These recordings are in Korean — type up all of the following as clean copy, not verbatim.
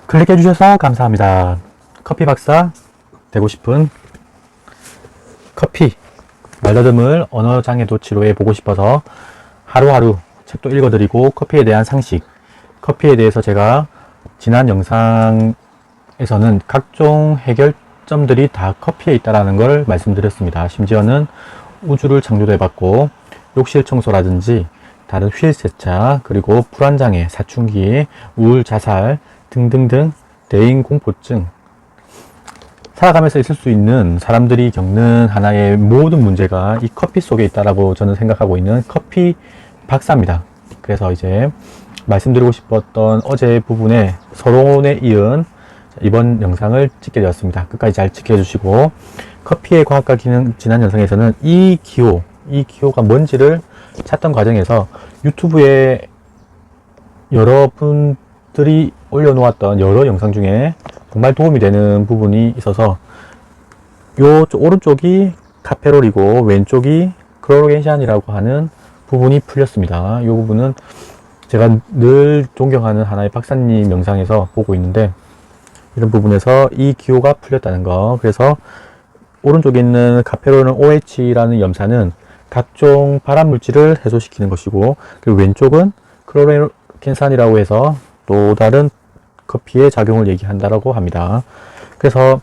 클릭해주셔서 감사합니다. 커피 박사 되고 싶은 커피 말더듬을 언어장애도 치료해 보고 싶어서 하루하루 책도 읽어드리고 커피에 대한 상식, 커피에 대해서 제가 지난 영상에서는 각종 해결점들이 다 커피에 있다는 걸 말씀드렸습니다. 심지어는 우주를 창조도 해봤고 욕실 청소라든지 다른 휴일 세차, 그리고 불안장애, 사춘기, 우울, 자살 등등등 대인 공포증, 살아가면서 있을 수 있는 사람들이 겪는 하나의 모든 문제가 이 커피 속에 있다라고 저는 생각하고 있는 커피 박사입니다. 그래서 이제 말씀드리고 싶었던 어제 부분의 서론에 이은 이번 영상을 찍게 되었습니다. 끝까지 잘 지켜주시고, 커피의 과학과 기능 지난 영상에서는 이 기호가 뭔지를 찾던 과정에서 유튜브에 여러분들이 올려놓았던 여러 영상 중에 정말 도움이 되는 부분이 있어서 요 오른쪽이 카페롤이고 왼쪽이 클로로겐시안이라고 하는 부분이 풀렸습니다. 이 부분은 제가 늘 존경하는 하나의 박사님 영상에서 보고 있는데, 이런 부분에서 이 기호가 풀렸다는 거. 그래서 오른쪽에 있는 카페롤은 OH라는 염산은 각종 발암물질을 해소시키는 것이고, 그리고 왼쪽은 클로로겐산이라고 해서 또 다른 커피의 작용을 얘기한다라고 합니다. 그래서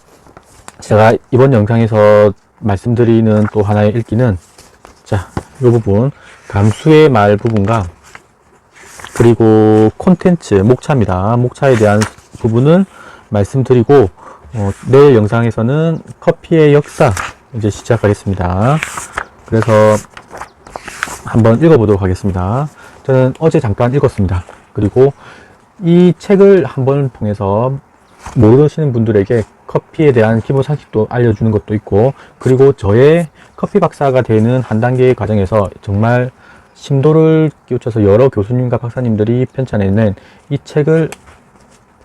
제가 이번 영상에서 말씀드리는 또 하나의 읽기는, 자, 이 부분 감수의 말 부분과 그리고 콘텐츠 목차입니다. 목차에 대한 부분을 말씀드리고, 내일 영상에서는 커피의 역사 이제 시작하겠습니다. 그래서 한번 읽어보도록 하겠습니다. 저는 어제 잠깐 읽었습니다. 그리고 이 책을 한번 통해서 모르시는 분들에게 커피에 대한 기본 상식도 알려주는 것도 있고, 그리고 저의 커피 박사가 되는 한 단계의 과정에서 정말 심도를 끼우쳐서 여러 교수님과 박사님들이 편찬해낸 이 책을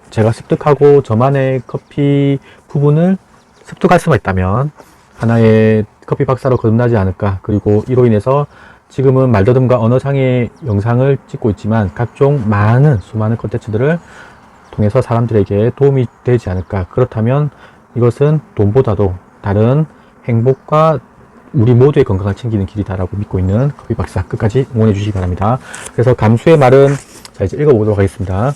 제가 습득하고 저만의 커피 부분을 습득할 수가 있다면 하나의 커피 박사로 거듭나지 않을까. 그리고 이로 인해서 지금은 말더듬과 언어장애 영상을 찍고 있지만 각종 수많은 콘텐츠들을 통해서 사람들에게 도움이 되지 않을까. 그렇다면 이것은 돈보다도 다른 행복과 우리 모두의 건강을 챙기는 길이다라고 믿고 있는 커피 박사, 끝까지 응원해 주시기 바랍니다. 그래서 감수의 말은, 자, 이제 읽어보도록 하겠습니다.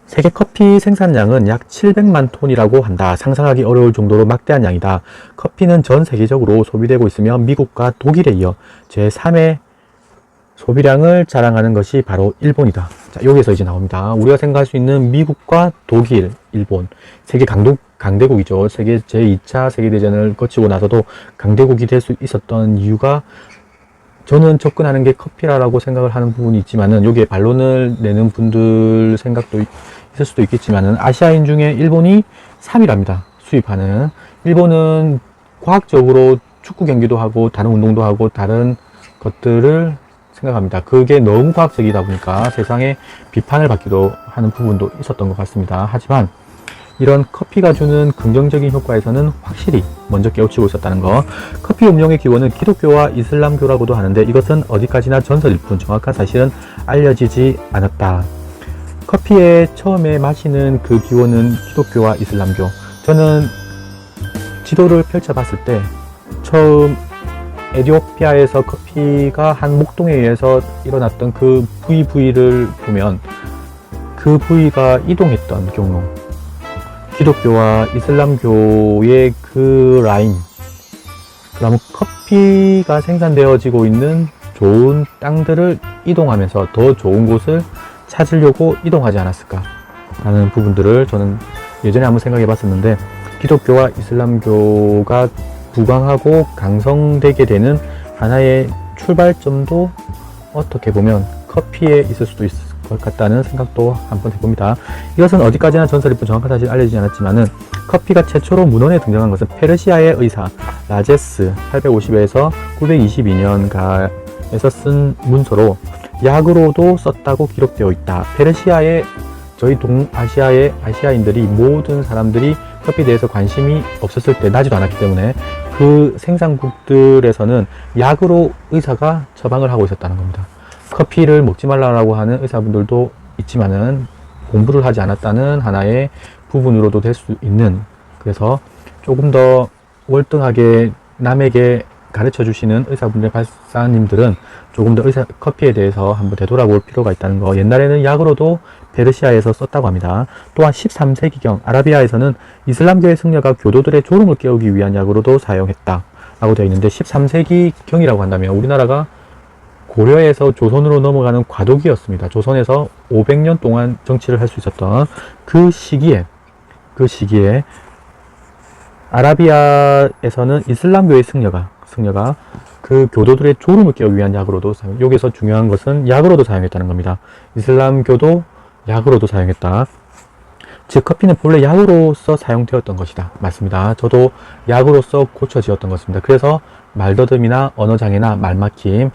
세계 커피 생산량은 약 700만 톤이라고 한다. 상상하기 어려울 정도로 막대한 양이다. 커피는 전 세계적으로 소비되고 있으며 미국과 독일에 이어 제3의 소비량을 자랑하는 것이 바로 일본이다. 자, 여기서 이제 나옵니다. 우리가 생각할 수 있는 미국과 독일, 일본, 세계 강대국이죠. 세계 제2차 세계대전을 거치고 나서도 강대국이 될 수 있었던 이유가, 저는 접근하는 게 커피라고 생각을 하는 부분이 있지만은, 여기에 반론을 내는 분들 생각도 있을 수도 있겠지만은, 아시아인 중에 일본이 3위랍니다. 수입하는. 일본은 과학적으로 축구 경기도 하고 다른 운동도 하고 다른 것들을 생각합니다. 그게 너무 과학적이다 보니까 세상에 비판을 받기도 하는 부분도 있었던 것 같습니다. 하지만 이런 커피가 주는 긍정적인 효과에서는 확실히 먼저 깨우치고 있었다는 거. 커피 음용의 기원은 기독교와 이슬람교라고도 하는데, 이것은 어디까지나 전설일 뿐 정확한 사실은 알려지지 않았다. 커피에 처음에 마시는 그 기원은 기독교와 이슬람교. 저는 지도를 펼쳐봤을 때 처음 에티오피아에서 커피가 한 목동에 의해서 일어났던 그 부위를 보면 그 부위가 이동했던 경로, 기독교와 이슬람교의 그 라인, 그러면 커피가 생산되어지고 있는 좋은 땅들을 이동하면서 더 좋은 곳을 찾으려고 이동하지 않았을까 라는 부분들을 저는 예전에 한번 생각해 봤었는데, 기독교와 이슬람교가 부강하고 강성되게 되는 하나의 출발점도 어떻게 보면 커피에 있을 수도 있을 것 같다는 생각도 한번 해봅니다. 이것은 어디까지나 전설일 뿐 정확한 사실 알려지지 않았지만은, 커피가 최초로 문헌에 등장한 것은 페르시아의 의사 라제스 850에서 922년가에서 쓴 문서로 약으로도 썼다고 기록되어 있다. 페르시아의, 저희 동아시아의 아시아인들이 모든 사람들이 커피에 대해서 관심이 없었을 때, 나지도 않았기 때문에 그 생산국들에서는 약으로 의사가 처방을 하고 있었다는 겁니다. 커피를 먹지 말라고 하는 의사분들도 있지만은 공부를 하지 않았다는 하나의 부분으로도 될 수 있는, 그래서 조금 더 월등하게 남에게 가르쳐 주시는 의사분들, 박사님들은 조금 더 커피에 대해서 한번 되돌아볼 필요가 있다는 거. 옛날에는 약으로도 페르시아에서 썼다고 합니다. 또한 13세기경 아라비아에서는 이슬람교의 승려가 교도들의 졸음을 깨우기 위한 약으로도 사용했다 라고 되어 있는데, 13세기경이라고 한다면 우리나라가 고려에서 조선으로 넘어가는 과도기였습니다. 조선에서 500년 동안 정치를 할 수 있었던 그 시기에 아라비아에서는 이슬람교의 승려가 그 교도들의 졸음을 깨우기 위한 약으로도 여기서 중요한 것은 약으로도 사용했다는 겁니다. 이슬람교도 약으로도 사용했다. 즉 커피는 본래 약으로서 사용되었던 것이다. 맞습니다. 저도 약으로서 고쳐지었던 것입니다. 그래서 말더듬이나 언어장애나 말막힘,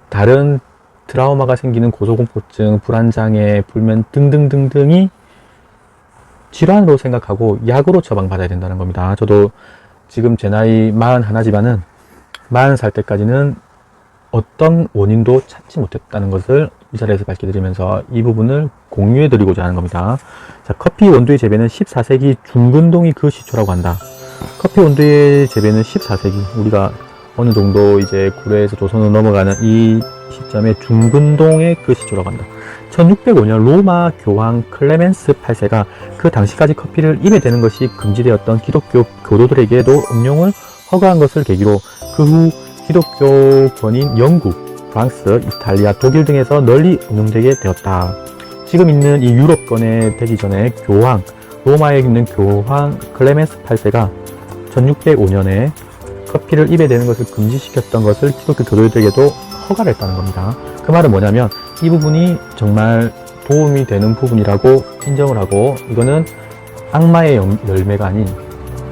다른 트라우마가 생기는 고소공포증, 불안장애, 불면 등등등등이 질환으로 생각하고 약으로 처방받아야 된다는 겁니다. 저도 지금 제 나이 41이지만은 40살 때까지는 어떤 원인도 찾지 못했다는 것을 이 자리에서 밝혀드리면서 이 부분을 공유해드리고자 하는 겁니다. 자, 커피 원두의 재배는 14세기 중근동이 그 시초라고 한다. 커피 원두의 재배는 14세기, 우리가 어느 정도 이제 고려에서 조선으로 넘어가는 이 시점에 중근동의 그 시초라고 한다. 1605년 로마 교황 클레멘스 8세가 그 당시까지 커피를 입에 대는 것이 금지되었던 기독교 교도들에게도 음용을 허가한 것을 계기로 그 후 기독교권인 영국, 프랑스, 이탈리아, 독일 등에서 널리 응용되게 되었다. 지금 있는 이 유럽권에 되기 전에 로마에 있는 교황 클레멘스 8세가 1605년에 커피를 입에 대는 것을 금지시켰던 것을 기독교 교도들에게도 허가를 했다는 겁니다. 그 말은 뭐냐면 이 부분이 정말 도움이 되는 부분이라고 인정을 하고, 이거는 악마의 열매가 아닌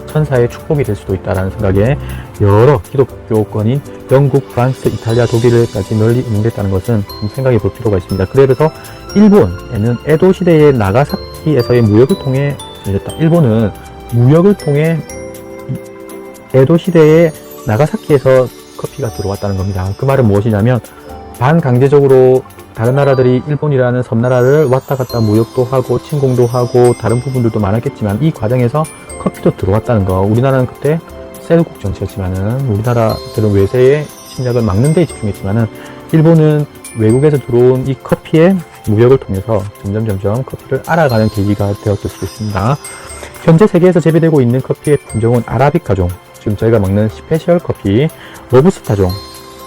천사의 축복이 될 수도 있다는 생각에 여러 기독교권인 영국, 프랑스, 이탈리아, 독일까지 널리 응용됐다는 것은 좀 생각해 볼 필요가 있습니다. 그래서 일본에는 에도 시대의 나가사키에서의 무역을 통해 열렸다. 일본은 무역을 통해 에도 시대의 나가사키에서 커피가 들어왔다는 겁니다. 그 말은 무엇이냐면 반강제적으로 다른 나라들이 일본이라는 섬나라를 왔다 갔다 무역도 하고 침공도 하고 다른 부분들도 많았겠지만 이 과정에서 커피도 들어왔다는 거. 우리나라는 그때 셀국 정치였지만은 우리나라들은 외세의 침략을 막는 데 집중했지만은 일본은 외국에서 들어온 이 커피의 무역을 통해서 점점 커피를 알아가는 계기가 되었을 수도 있습니다. 현재 세계에서 재배되고 있는 커피의 품종은 아라비카종, 지금 저희가 먹는 스페셜 커피,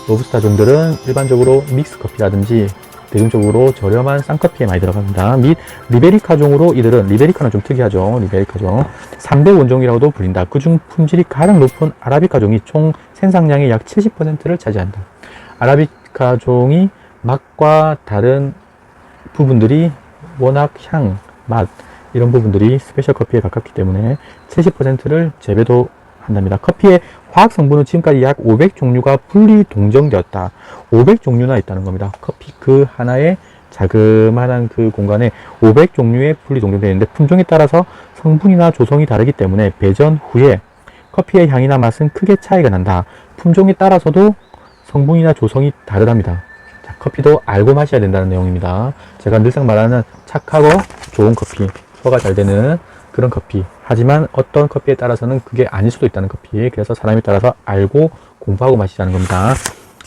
로부스타종들은 일반적으로 믹스 커피라든지 대중적으로 저렴한 쌍커피에 많이 들어갑니다. 및 리베리카종으로 이들은, 리베리카는 좀 특이하죠. 리베리카종 3대 원종이라고도 불린다. 그중 품질이 가장 높은 아라비카종이 총 생산량의 약 70%를 차지한다. 아라비카종이 맛과 다른 부분들이 워낙 향, 맛 이런 부분들이 스페셜 커피에 가깝기 때문에 70%를 재배도 한답니다. 커피의 화학 성분은 지금까지 약 500종류가 분리 동정되었다. 500종류나 있다는 겁니다. 커피 그 하나의 자그마한 그 공간에 500종류의 분리 동정되어 있는데 품종에 따라서 성분이나 조성이 다르기 때문에 배전 후에 커피의 향이나 맛은 크게 차이가 난다. 품종에 따라서도 성분이나 조성이 다르답니다. 자, 커피도 알고 마셔야 된다는 내용입니다. 제가 늘상 말하는 착하고 좋은 커피, 소화가 잘 되는 그런 커피. 하지만 어떤 커피에 따라서는 그게 아닐 수도 있다는 커피. 그래서 사람에 따라서 알고 공부하고 마시자는 겁니다.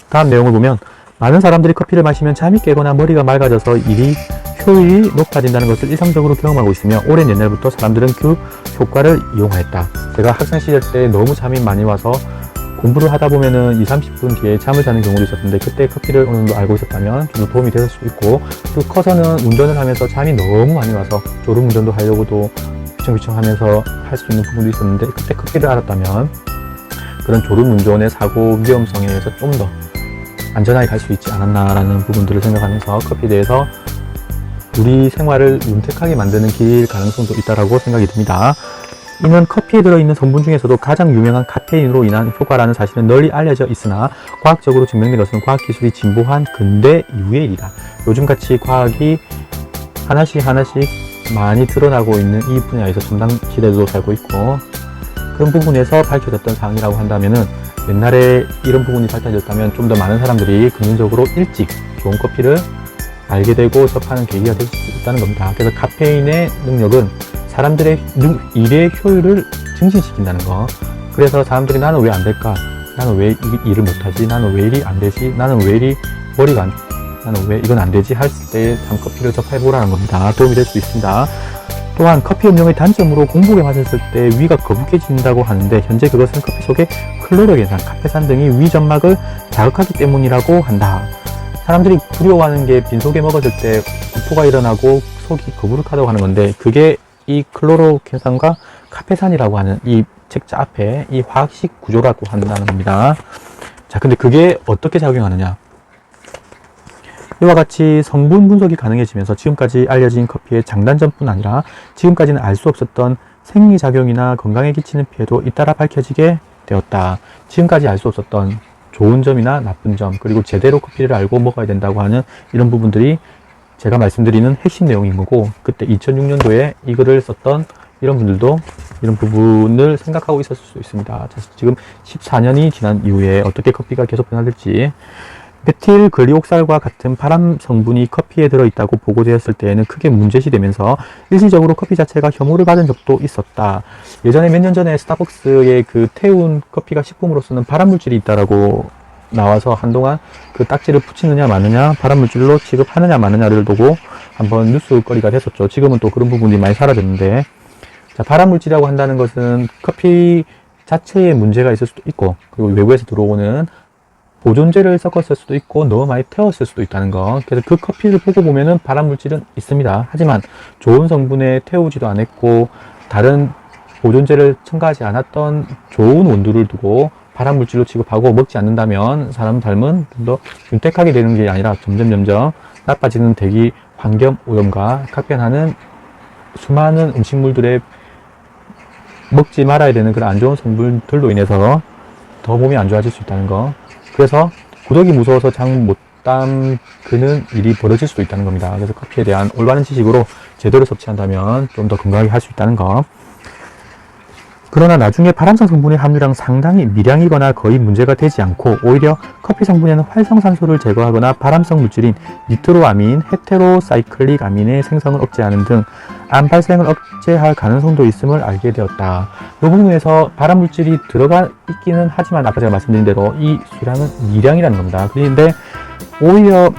다음 내용을 보면 많은 사람들이 커피를 마시면 잠이 깨거나 머리가 맑아져서 효율이 높아진다는 것을 일상적으로 경험하고 있으며 오랜 옛날부터 사람들은 그 효과를 이용하였다. 제가 학생 시절 때 너무 잠이 많이 와서 공부를 하다 보면은 20-30분 뒤에 잠을 자는 경우도 있었는데 그때 커피를 어느 정도 알고 있었다면 좀 더 도움이 됐을 수도 있고, 그리고 커서는 운전을 하면서 잠이 너무 많이 와서 졸음운전도 하려고도 휘청휘청 하면서 할 수 있는 부분도 있었는데 그때 커피를 알았다면 그런 졸음운전의 사고 위험성에 대해서 좀 더 안전하게 갈 수 있지 않았나라는 부분들을 생각하면서 커피에 대해서 우리 생활을 윤택하게 만드는 길 가능성도 있다라고 생각이 듭니다. 이는 커피에 들어있는 성분 중에서도 가장 유명한 카페인으로 인한 효과라는 사실은 널리 알려져 있으나 과학적으로 증명된 것은 과학기술이 진보한 근대 이후의 일이다. 요즘같이 과학이 하나씩 많이 드러나고 있는 이 분야에서 첨단 시대도 살고 있고, 그런 부분에서 밝혀졌던 사항이라고 한다면은 옛날에 이런 부분이 밝혀졌다면 좀 더 많은 사람들이 금전적으로 일찍 좋은 커피를 알게 되고 접하는 계기가 될 수 있다는 겁니다. 그래서 카페인의 능력은 사람들의 일의 효율을 증진시킨다는 거. 그래서 사람들이 나는 왜 안 될까? 나는 왜 일을 못하지? 나는 왜 일이 안 되지? 나는 왜 일이 나는 왜 이건 안 되지? 할 때 커피를 접해보라는 겁니다. 도움이 될 수 있습니다. 또한 커피 음용의 단점으로 공복에 마셨을 때 위가 거북해진다고 하는데 현재 그것은 커피 속의 클로로겐산, 카페산 등이 위 점막을 자극하기 때문이라고 한다. 사람들이 두려워하는 게 빈속에 먹었을 때 구토가 일어나고 속이 거부룩하다고 하는 건데 그게 이 클로로겐산과 카페산이라고 하는 이 책자 앞에 이 화학식 구조라고 한다는 겁니다. 자, 근데 그게 어떻게 작용하느냐? 이와 같이 성분 분석이 가능해지면서 지금까지 알려진 커피의 장단점뿐 아니라 지금까지는 알 수 없었던 생리작용이나 건강에 끼치는 피해도 잇따라 밝혀지게 되었다. 지금까지 알 수 없었던 좋은 점이나 나쁜 점, 그리고 제대로 커피를 알고 먹어야 된다고 하는 이런 부분들이 제가 말씀드리는 핵심 내용인 거고, 그때 2006년도에 이 글을 썼던 이런 분들도 이런 부분을 생각하고 있었을 수 있습니다. 지금 14년이 지난 이후에 어떻게 커피가 계속 변화될지. 메틸 글리옥살과 같은 발암 성분이 커피에 들어있다고 보고되었을 때에는 크게 문제시되면서 일시적으로 커피 자체가 혐오를 받은 적도 있었다. 예전에 몇 년 전에 스타벅스에 그 태운 커피가 식품으로서는 발암물질이 있다라고 나와서 한동안 그 딱지를 붙이느냐 마느냐, 발암물질로 취급하느냐 마느냐를 두고 한번 뉴스거리가 됐었죠. 지금은 또 그런 부분이 많이 사라졌는데, 자, 발암물질이라고 한다는 것은 커피 자체에 문제가 있을 수도 있고, 그리고 외부에서 들어오는 보존제를 섞었을 수도 있고 너무 많이 태웠을 수도 있다는 거. 그래서 그 커피를 보고 보면은 발암물질은 있습니다. 하지만 좋은 성분에 태우지도 않았고 다른 보존제를 첨가하지 않았던 좋은 원두를 두고 발암물질로 취급하고 먹지 않는다면 사람 삶은 좀 더 윤택하게 되는 게 아니라 점점 나빠지는 대기 환경 오염과 각변하는 수많은 음식물들의 먹지 말아야 되는 그런 안 좋은 성분들로 인해서 더 몸이 안 좋아질 수 있다는 거. 그래서 구더기 무서워서 장 못 담그는 일이 벌어질 수도 있다는 겁니다. 그래서 커피에 대한 올바른 지식으로 제대로 섭취한다면 좀 더 건강하게 할 수 있다는 거. 그러나 나중에 발암성 성분의 함유량 상당히 미량이거나 거의 문제가 되지 않고 오히려 커피 성분에는 활성산소를 제거하거나 발암성 물질인 니트로아민, 헤테로사이클릭 아민의 생성을 억제하는 등 암 발생을 억제할 가능성도 있음을 알게 되었다. 이 부분에서 발암물질이 들어가 있기는 하지만 아까 제가 말씀드린 대로 이 수량은 미량이라는 겁니다. 그런데 오히려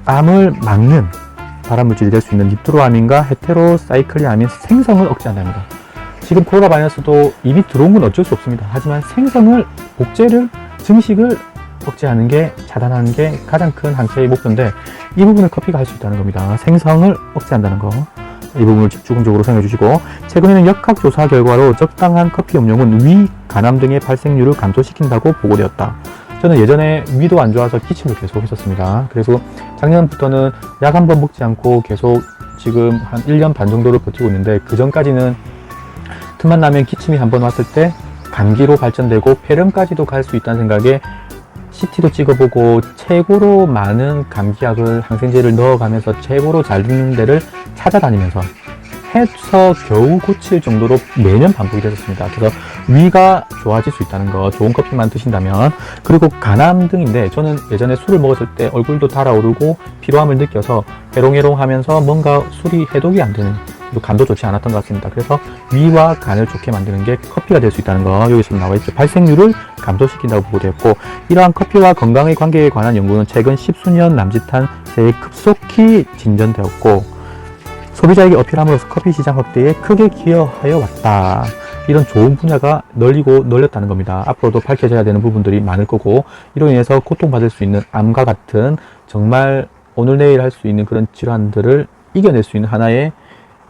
암을 막는 발암물질이 될 수 있는 니트로아민과 헤테로사이클릭 아민 생성을 억제한답니다. 지금 코로나 바이러스도 이미 들어온 건 어쩔 수 없습니다. 하지만 생성을, 복제를, 증식을 억제하는 게, 차단하는 게 가장 큰 항체의 목표인데 이 부분을 커피가 할 수 있다는 겁니다. 생성을 억제한다는 거. 이 부분을 집중적으로 생각해 주시고, 최근에는 역학조사 결과로 적당한 커피 음용은 위, 간암 등의 발생률을 감소시킨다고 보고되었다. 저는 예전에 위도 안 좋아서 기침을 계속 했었습니다. 그래서 작년부터는 약 한 번 먹지 않고 계속 지금 한 1년 반 정도를 버티고 있는데, 그 전까지는 틈만 나면 기침이 한 번 왔을 때 감기로 발전되고 폐렴까지도 갈 수 있다는 생각에 CT도 찍어보고 최고로 많은 감기약을, 항생제를 넣어가면서 최고로 잘 듣는 데를 찾아다니면서 해서 겨우 고칠 정도로 매년 반복이 됐었습니다. 그래서 위가 좋아질 수 있다는 거, 좋은 커피만 드신다면. 그리고 간암 등인데, 저는 예전에 술을 먹었을 때 얼굴도 달아오르고 피로함을 느껴서 해롱해롱 하면서 뭔가 술이 해독이 안 되는, 간도 좋지 않았던 것 같습니다. 그래서 위와 간을 좋게 만드는 게 커피가 될 수 있다는 거, 여기서 나와 있죠. 발생률을 감소시킨다고 보고되었고, 이러한 커피와 건강의 관계에 관한 연구는 최근 10수년 남짓한 새에 급속히 진전되었고 소비자에게 어필함으로써 커피 시장 확대에 크게 기여하여 왔다. 이런 좋은 분야가 널리고 널렸다는 겁니다. 앞으로도 밝혀져야 되는 부분들이 많을 거고, 이로 인해서 고통받을 수 있는 암과 같은 정말 오늘 내일 할 수 있는 그런 질환들을 이겨낼 수 있는 하나의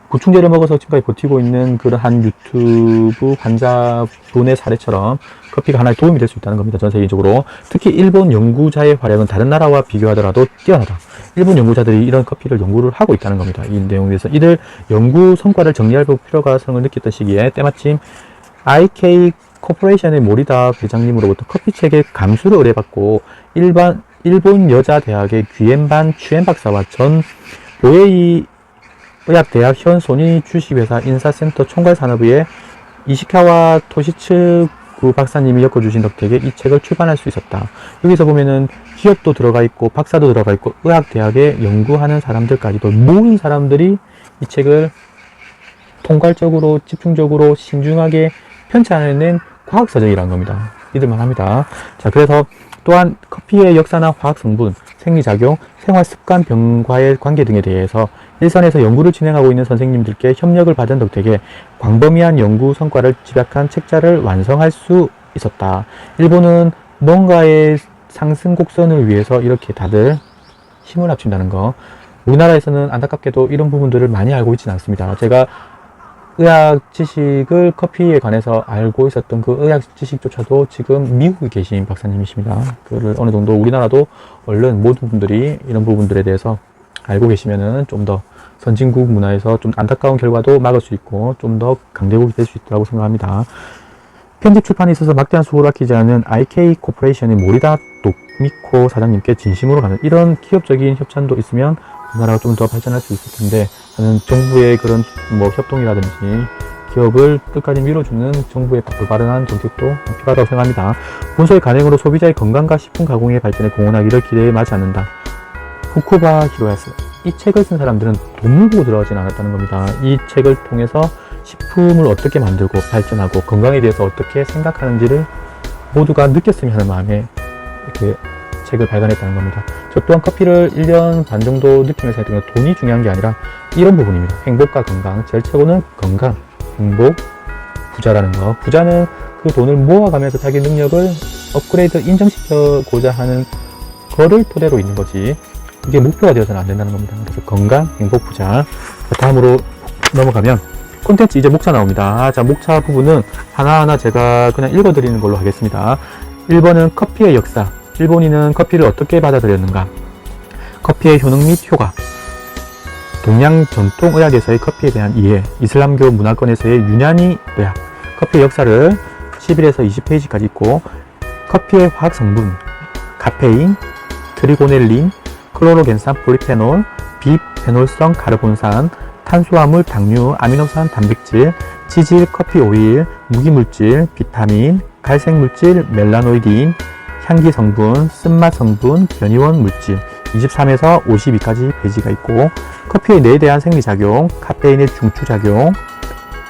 구충제를 먹어서 지금까지 버티고 있는 그런 한 유튜브 환자분의 사례처럼 커피가 하나의 도움이 될 수 있다는 겁니다. 전 세계적으로. 특히 일본 연구자의 활약은 다른 나라와 비교하더라도 뛰어나다. 일본 연구자들이 이런 커피를 연구를 하고 있다는 겁니다. 이 내용에 대해서 이들 연구 성과를 정리할 필요가 성을 느꼈던 시기에 때마침 IK 코퍼레이션의 모리다 회장님으로부터 커피책의 감수를 의뢰받고 일본 여자 대학의 귀엔반 추엔 박사와 전 보에이 의학대학 현 소니 주식회사 인사센터 총괄산업부의 이시카와 토시츠구 박사님이 엮어주신 덕택에 이 책을 출판할 수 있었다. 여기서 보면은 기업도 들어가 있고 박사도 들어가 있고 의학대학에 연구하는 사람들까지도 모든 사람들이 이 책을 통괄적으로 집중적으로 신중하게 편찬해낸 과학서적이라는 겁니다. 믿을만 합니다. 자, 그래서 또한 커피의 역사나 화학 성분, 생리작용, 생활습관 병과의 관계 등에 대해서 일선에서 연구를 진행하고 있는 선생님들께 협력을 받은 덕택에 광범위한 연구 성과를 집약한 책자를 완성할 수 있었다. 일본은 뭔가의 상승 곡선을 위해서 이렇게 다들 힘을 합친다는 거. 우리나라에서는 안타깝게도 이런 부분들을 많이 알고 있지는 않습니다. 제가 의학 지식을 커피에 관해서 알고 있었던 그 의학 지식조차도 지금 미국에 계신 박사님이십니다. 그를 어느 정도 우리나라도 얼른 모든 분들이 이런 부분들에 대해서 알고 계시면은 좀 더 선진국 문화에서 좀 안타까운 결과도 막을 수 있고 좀 더 강대국이 될 수 있다고 생각합니다. 편집 출판에 있어서 막대한 수고를 아끼지 않은 IK 코퍼레이션의 모리다 도미코 사장님께 진심으로 가는 이런 기업적인 협찬도 있으면 우리나라가 좀 더 발전할 수 있을 텐데 저는 정부의 그런 뭐 협동이라든지 기업을 끝까지 밀어주는 정부의 올바른 정책도 필요하다고 생각합니다. 본서의 간행으로 소비자의 건강과 식품 가공의 발전에 공헌하기를 기대에 맞지 않는다. 후쿠바 히로야스. 이 책을 쓴 사람들은 돈을 보고 들어가진 않았다는 겁니다. 이 책을 통해서 식품을 어떻게 만들고 발전하고 건강에 대해서 어떻게 생각하는지를 모두가 느꼈으면 하는 마음에 이렇게 책을 발간했다는 겁니다. 저 또한 커피를 1년 반 정도 느끼면서 했던 건 돈이 중요한 게 아니라 이런 부분입니다. 행복과 건강, 제일 최고는 건강, 행복, 부자라는 거. 부자는 그 돈을 모아가면서 자기 능력을 업그레이드 인정시켜고자 하는 거를 토대로 있는 거지 이게 목표가 되어서는 안 된다는 겁니다. 그래서 건강, 행복, 부자. 다음으로 넘어가면 콘텐츠 이제 목차 나옵니다. 자, 목차 부분은 하나하나 제가 그냥 읽어드리는 걸로 하겠습니다. 1번은 커피의 역사. 일본인은 커피를 어떻게 받아들였는가? 커피의 효능 및 효과. 동양 전통의학에서의 커피에 대한 이해. 이슬람교 문화권에서의 유난히 의학. 커피의 역사를 11에서 20페이지까지 있고 커피의 화학 성분. 카페인, 트리고넬린, 클로로겐산 폴리페놀, 비페놀성 카르본산, 탄수화물, 당류, 아미노산, 단백질, 지질, 커피 오일, 무기물질, 비타민, 갈색물질, 멜라노이딘, 향기 성분, 쓴맛 성분, 변이원 물질 23에서 52까지 페이지가 있고 커피의 뇌에 대한 생리작용, 카페인의 중추작용,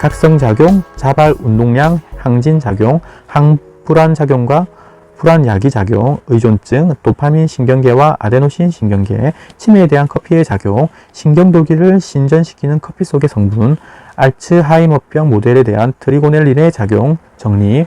각성작용, 자발 운동량, 항진작용, 항불안작용과 불안야기작용, 의존증, 도파민 신경계와 아데노신 신경계, 치매에 대한 커피의 작용, 신경도기를 신전시키는 커피 속의 성분, 알츠하이머병 모델에 대한 트리고넬린의 작용, 정리,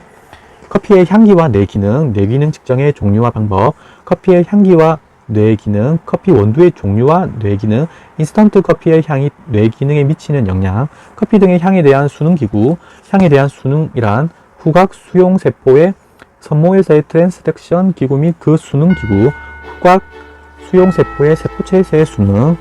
커피의 향기와 뇌 기능, 뇌 기능 측정의 종류와 방법, 커피의 향기와 뇌 기능, 커피 원두의 종류와 뇌 기능, 인스턴트 커피의 향이 뇌 기능에 미치는 영향, 커피 등의 향에 대한 수능기구, 향에 대한 수능이란 후각 수용세포의 선모에서의 트랜스덕션 기구 및 그 수능기구, 후각 수용세포의 세포체에서의 수능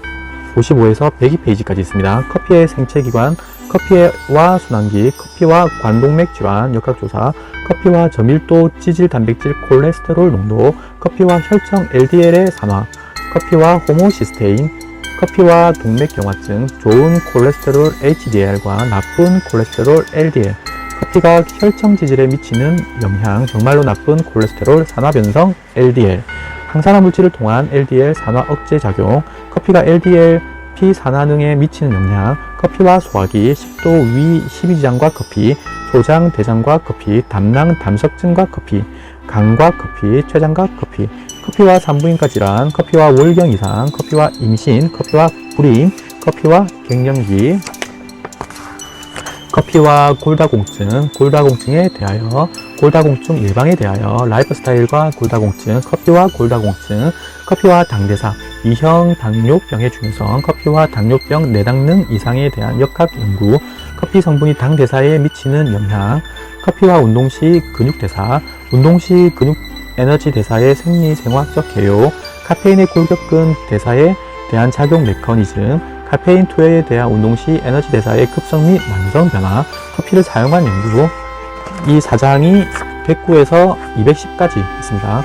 55에서 102페이지까지 있습니다. 커피의 생체기관, 커피와 순환기, 커피와 관동맥 질환 역학조사, 커피와 저밀도 지질 단백질 콜레스테롤 농도, 커피와 혈청 LDL의 산화, 커피와 호모시스테인, 커피와 동맥경화증, 좋은 콜레스테롤 HDL과 나쁜 콜레스테롤 LDL, 커피가 혈청 지질에 미치는 영향, 정말로 나쁜 콜레스테롤 산화 변성 LDL, 항산화 물질을 통한 LDL 산화 억제 작용, 커피가 LDL 피산화능에 미치는 영향, 커피와 소화기, 식도 위 십이지장과 커피, 소장 대장과 커피, 담낭 담석증과 커피, 간과 커피, 췌장과 커피, 커피와 산부인과 질환, 커피와 월경 이상, 커피와 임신, 커피와 불임, 커피와 갱년기, 커피와 골다공증, 골다공증에 대하여, 골다공증 예방에 대하여, 라이프 스타일과 골다공증, 커피와 골다공증, 커피와 당대사, 2형 당뇨병의 중요성, 커피와 당뇨병 내당능 이상에 대한 역학 연구, 커피 성분이 당대사에 미치는 영향, 커피와 운동시 근육대사, 운동시 근육 에너지 대사의 생리생화학적 개요, 카페인의 골격근 대사에 대한 작용 메커니즘, 카페인 투여에 대한 운동시 에너지 대사의 급성 및 만성 변화, 커피를 사용한 연구, 이 사장이 109에서 210까지 있습니다.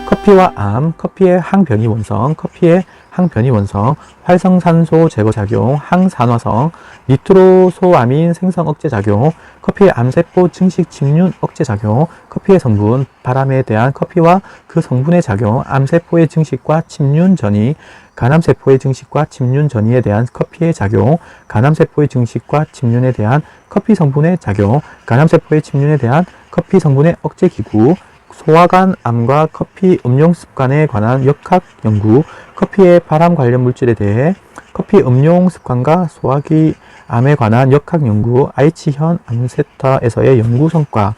커피와 암, 커피의 항변이 원성, 커피의 항변이 원성, 활성산소 제거 작용, 항산화성, 니트로소아민 생성 억제 작용, 커피의 암세포 증식 침륜 억제 작용, 커피의 성분, 바람에 대한 커피와 그 성분의 작용, 암세포의 증식과 침륜 전이, 간암세포의 증식과 침륜 전이에 대한 커피의 작용, 간암세포의 증식과 침륜에 대한 커피 성분의 작용, 간암세포의 침륜에 대한 커피 성분의 억제 기구, 소화관 암과 커피 음용 습관에 관한 역학 연구, 커피의 발암 관련 물질에 대해 커피 음용 습관과 소화기 암에 관한 역학 연구, 아이치현 암세타에서의 연구 성과.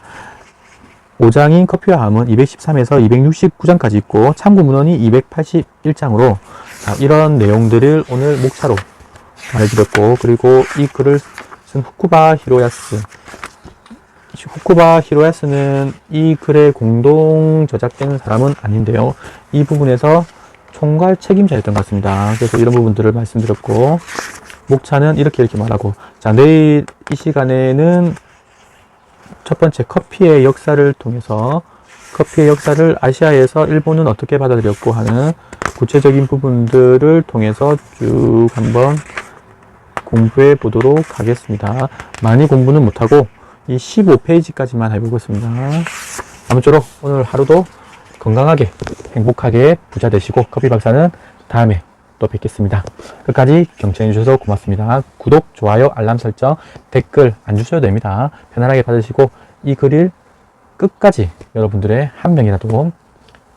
5장인 커피와 암은 213에서 269장까지 있고 참고 문헌이 281장으로 이런 내용들을 오늘 목차로 말해드렸고, 그리고 이 글을 쓴 후쿠바 히로야스는 이 글에 공동 저작된 사람은 아닌데요. 이 부분에서 총괄 책임자였던 것 같습니다. 그래서 이런 부분들을 말씀드렸고, 목차는 이렇게 말하고, 자, 내일 이 시간에는 첫 번째 커피의 역사를 통해서 커피의 역사를 아시아에서 일본은 어떻게 받아들였고 하는 구체적인 부분들을 통해서 쭉 한번 공부해 보도록 하겠습니다. 많이 공부는 못하고 이 15페이지까지만 해보겠습니다. 아무쪼록 오늘 하루도 건강하게 행복하게 부자 되시고, 커피 박사는 다음에 또 뵙겠습니다. 끝까지 경청해 주셔서 고맙습니다. 구독, 좋아요, 알람 설정, 댓글 안 주셔도 됩니다. 편안하게 받으시고 이 글을 끝까지 여러분들의 한 명이라도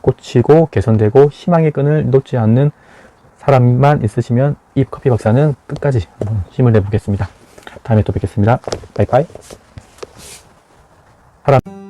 꽂히고 개선되고 희망의 끈을 놓지 않는 사람만 있으시면 이 커피 박사는 끝까지 한번 힘을 내보겠습니다. 다음에 또 뵙겠습니다. 바이바이. 사람